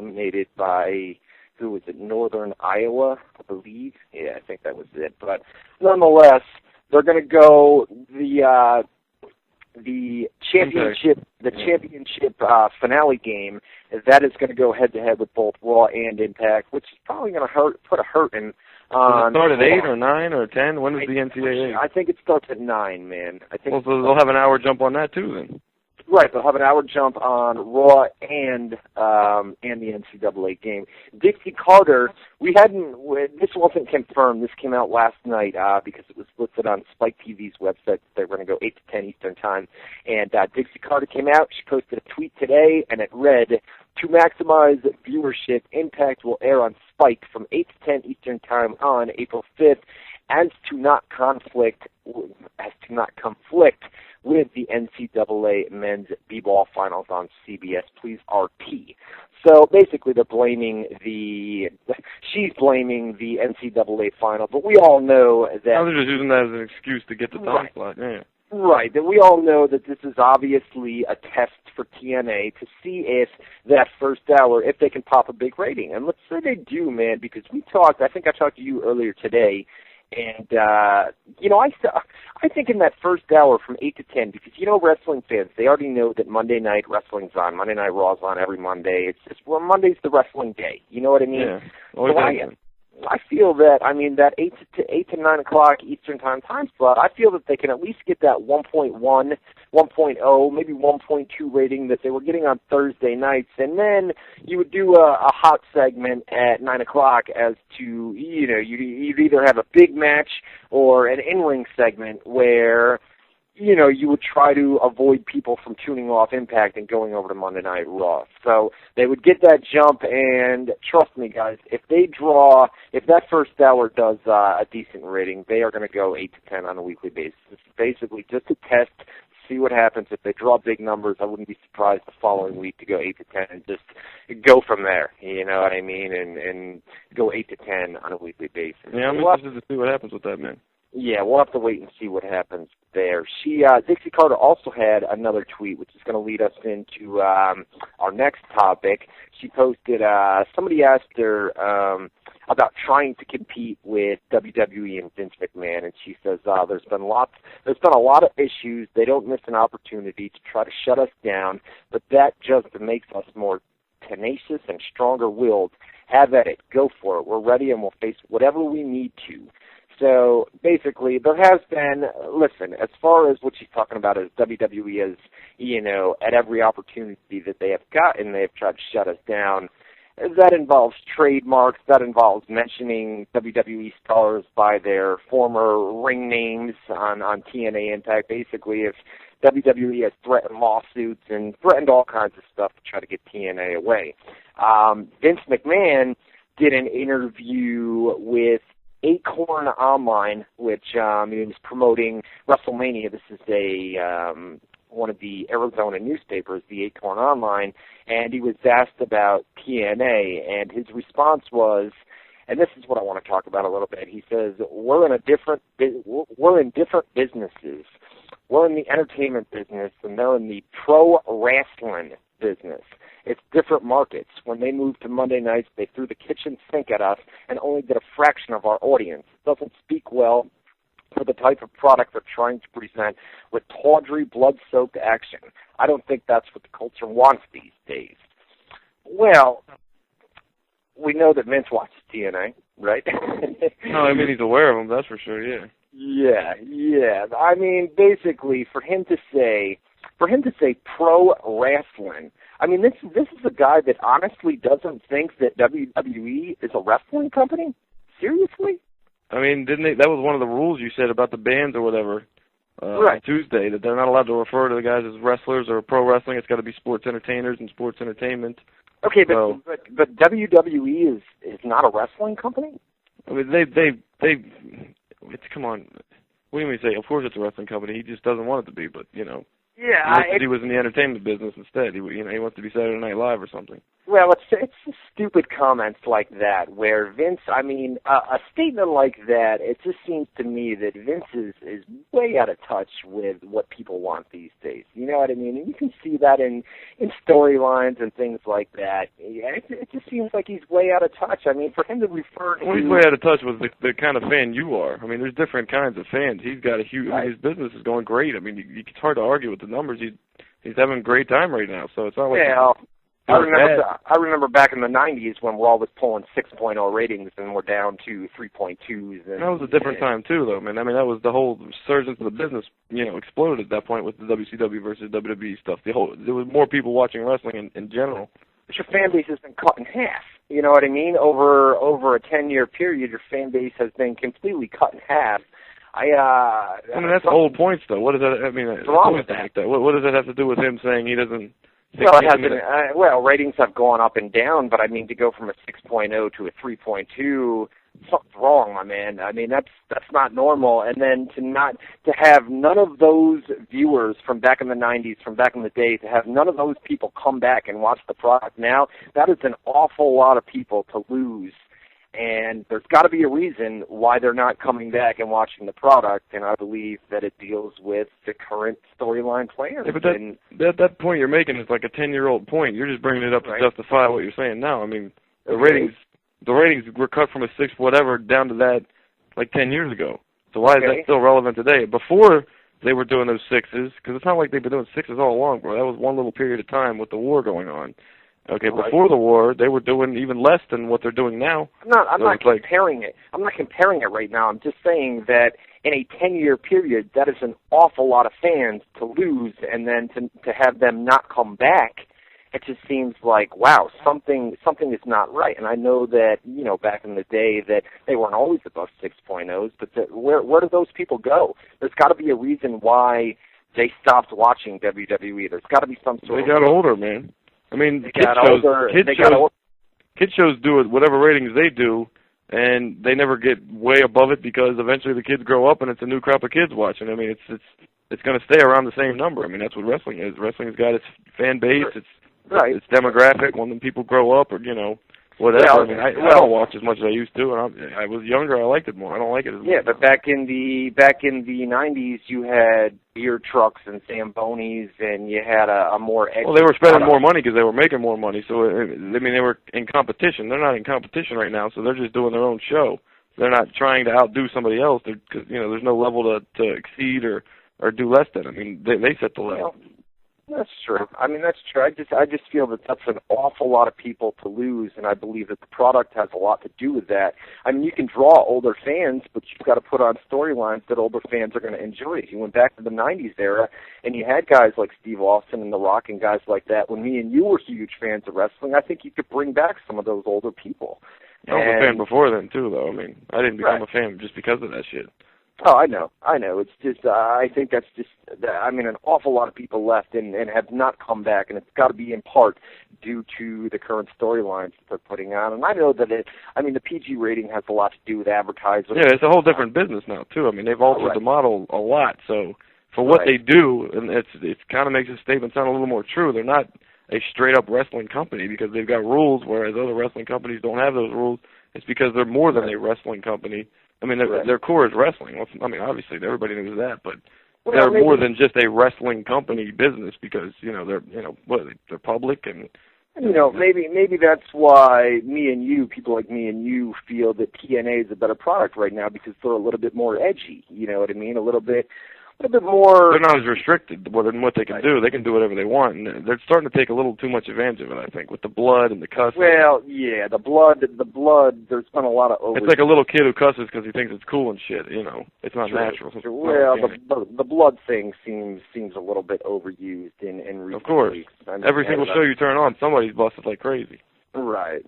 eliminated by, who was it, Northern Iowa, I believe. Yeah, I think that was it. But nonetheless, they're going to go the championship finale game. That is going to go head-to-head with both Raw and Impact, which is probably going to put a hurting on. Does it start at 8 or 9 or 10? When is the NCAA? I think it starts at 9, man. I think. Well, so they'll have an hour jump on that too, then. Right, they'll have an hour jump on Raw and the NCAA game. Dixie Carter, this wasn't confirmed. This came out last night because it was listed on Spike TV's website. They're going to go 8 to 10 Eastern Time. And Dixie Carter came out. She posted a tweet today, and it read, "To maximize viewership, Impact will air on Spike from 8 to 10 Eastern Time on April 5th as to not conflict with the NCAA men's b-ball finals on CBS. Please RT." So basically, she's blaming the NCAA final, but we all know that. They're just using that as an excuse to get the time slot. Yeah. Right, that we all know that this is obviously a test for TNA to see if that first hour, if they can pop a big rating. And let's say they do, man, because I think I talked to you earlier today. And, I think in that first hour from 8 to 10, because, wrestling fans, they already know that Monday Night Wrestling's on. Monday Night Raw's on every Monday. It's just, Monday's the wrestling day. You know what I mean? Yeah. Always I feel that, that 8 to 9 o'clock Eastern time slot, I feel that they can at least get that 1.1, 1.0, maybe 1.2 rating that they were getting on Thursday nights. And then you would do a hot segment at 9 o'clock as to, you'd either have a big match or an in-ring segment where, you would try to avoid people from tuning off Impact and going over to Monday Night Raw. So they would get that jump, and trust me, guys, if that first hour does a decent rating, they are going to go 8 to 10 on a weekly basis. It's basically just a test, see what happens. If they draw big numbers, I wouldn't be surprised the following week to go 8 to 10 and just go from there, you know what I mean, and go 8 to 10 on a weekly basis. Yeah, I'm interested to see what happens with that, man. Yeah, we'll have to wait and see what happens there. Dixie Carter also had another tweet, which is going to lead us into our next topic. She posted, somebody asked her about trying to compete with WWE and Vince McMahon, and she says there's been a lot of issues. They don't miss an opportunity to try to shut us down, but that just makes us more tenacious and stronger-willed. Have at it. Go for it. We're ready, and we'll face whatever we need to. So basically, there has been, listen, as far as what she's talking about is WWE has, at every opportunity that they have gotten, they have tried to shut us down. That involves trademarks. That involves mentioning WWE stars by their former ring names on TNA Impact. Basically, if WWE has threatened lawsuits and threatened all kinds of stuff to try to get TNA away. Vince McMahon did an interview with Acorn Online, which is promoting WrestleMania. This is one of the Arizona newspapers, the Acorn Online, and he was asked about TNA, and his response was, and this is what I want to talk about a little bit. He says, we're in different businesses. We're in the entertainment business, and they're in the pro wrestling business. It's different markets. When they moved to Monday nights, they threw the kitchen sink at us and only get a fraction of our audience. It doesn't speak well for the type of product they're trying to present with tawdry, blood-soaked action. I don't think that's what the culture wants these days. Well, we know that Vince watches TNA, right? No, I mean, he's aware of them, that's for sure, yeah. Yeah. I mean, basically, for him to say pro wrestling, I mean, this is a guy that honestly doesn't think that WWE is a wrestling company? Seriously? I mean, that was one of the rules you said about the bands or whatever right. on Tuesday, that they're not allowed to refer to the guys as wrestlers or pro wrestling. It's got to be sports entertainers and sports entertainment. Okay, but WWE is not a wrestling company? I mean, come on. What do you mean say? Of course it's a wrestling company. He just doesn't want it to be, but, Yeah, he was in the entertainment business instead. He wants to be Saturday Night Live or something. Well, it's stupid comments like that, where Vince, I mean, a statement like that, it just seems to me that Vince is way out of touch with what people want these days. You know what I mean? And you can see that in storylines and things like that. It just seems like he's way out of touch. I mean, for him to refer to... Well, he's way out of touch with the kind of fan you are. I mean, there's different kinds of fans. He's got a huge... Right. I mean, his business is going great. I mean, it's hard to argue with the numbers. He's having a great time right now, so it's not like... Yeah, I remember back in the 90s when we're always pulling 6.0 ratings and we're down to 3.2s. And that was a different time, too, though, man. I mean, that was the whole resurgence of the business, exploded at that point with the WCW versus WWE stuff. There was more people watching wrestling in general. But your fan base has been cut in half. You know what I mean? Over a 10-year period, your fan base has been completely cut in half. I mean, that's the whole point, though. What does that? I mean, what does that have to do with him saying he doesn't? Well, it hasn't. Ratings have gone up and down, but I mean, to go from a 6.0 to a 3.2, something's wrong, my man. I mean, that's not normal. And then to have none of those viewers from back in the 90s, from back in the day, to have none of those people come back and watch the product now, that is an awful lot of people to lose. And there's got to be a reason why they're not coming back and watching the product, and I believe that it deals with the current storyline plans. Yeah, but that point you're making is like a 10-year-old point. You're just bringing it up to justify what you're saying now. I mean, the ratings were cut from a 6 whatever down to that like 10 years ago. So why is that still relevant today? Before they were doing those 6s, because it's not like they've been doing 6s all along, bro. That was one little period of time with the war going on. Okay, before the war, they were doing even less than what they're doing now. I'm not comparing it. I'm not comparing it right now. I'm just saying that in a 10-year period, that is an awful lot of fans to lose, and then to have them not come back, it just seems like, wow, something is not right. And I know that, back in the day that they weren't always above 6.0s, but where do those people go? There's got to be a reason why they stopped watching WWE. There's got to be some sort of... They got older, man. I mean, kids shows do it, whatever ratings they do, and they never get way above it because eventually the kids grow up and it's a new crop of kids watching. I mean, it's going to stay around the same number. I mean, that's what wrestling is. Wrestling's got its fan base, its demographic. When people grow up, or whatever. Yeah, I mean, I don't watch as much as I used to. And I was younger, I liked it more. I don't like it as much. Yeah, but back in the 90s, you had beer trucks and Zambonis, and you had a more... Well, they were spending more money because they were making more money. So, I mean, they were in competition. They're not in competition right now, so they're just doing their own show. They're not trying to outdo somebody else because, there's no level to exceed or do less than. I mean, they set the level. That's true. I mean, that's true. I just feel that that's an awful lot of people to lose, and I believe that the product has a lot to do with that. I mean, you can draw older fans, but you've got to put on storylines that older fans are going to enjoy. If you went back to the 90s era, and you had guys like Steve Austin and The Rock and guys like that, when me and you were huge fans of wrestling, I think you could bring back some of those older people. I was a fan before then, too, though. I mean, I didn't become a fan just because of that shit. Oh, I know. It's just, I think that's just, an awful lot of people left and have not come back, and it's got to be in part due to the current storylines that they're putting on. And I know that the PG rating has a lot to do with advertising. Yeah, it's a whole different business now, too. I mean, they've altered the model a lot, so for what they do, and it kind of makes the statement sound a little more true. They're not a straight-up wrestling company because they've got rules, whereas other wrestling companies don't have those rules. It's because they're more than a wrestling company. I mean, their core is wrestling. Well, I mean, obviously, everybody knows that, but they're more than just a wrestling company business because, they're public and... maybe that's why people like me and you feel that TNA is a better product right now because they're a little bit more edgy, you know what I mean? A little bit more... They're not as restricted in what they can do. They can do whatever they want, and they're starting to take a little too much advantage of it, I think, with the blood and the cussing. Well, yeah, the blood, there's been a lot of It's like a little kid who cusses because he thinks it's cool and shit, It's not natural. Well, the blood thing seems a little bit overused in recent Of course. weeks. I mean, every single show you turn on, somebody's busted like crazy. Right,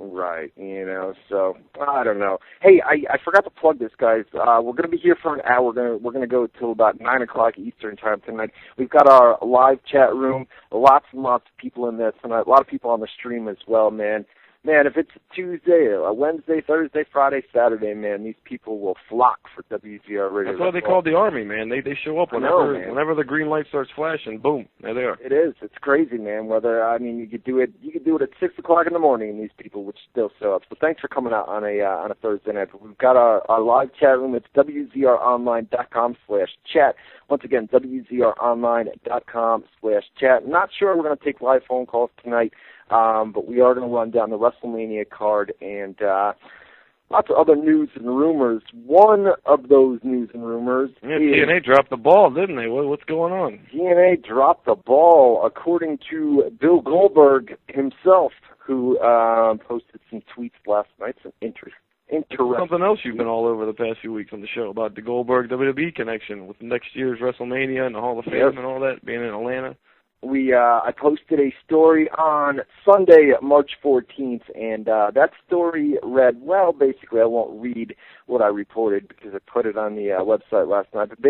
so I don't know. Hey, I forgot to plug this, guys. We're going to be here for an hour. We're going to go till about 9 o'clock Eastern time tonight. We've got our live chat room, lots and lots of people in there tonight, a lot of people on the stream as well, man. man, if it's Tuesday, Wednesday, Thursday, Friday, Saturday, man, these people will flock for WZR Radio. That's why they call the Army, man. They show up whenever the green light starts flashing. Boom, there they are. It is. It's crazy, man. You could do it at 6 o'clock in the morning, and these people would still show up. So thanks for coming out on a Thursday night. We've got our live chat room. It's WZROnline.com/chat. Once again, WZROnline.com/chat. Not sure we're going to take live phone calls tonight. But we are going to run down the WrestleMania card and lots of other news and rumors. One of those news and rumors is TNA dropped the ball, didn't they? What's going on? TNA dropped the ball, according to Bill Goldberg himself, who posted some tweets last night, some interesting. Something else you've been all over the past few weeks on the show about the Goldberg WWE connection with next year's WrestleMania and the Hall of Fame and all that being in Atlanta. I posted a story on Sunday, March 14th, and that story read, well, basically I won't read what I reported because I put it on the website last night, but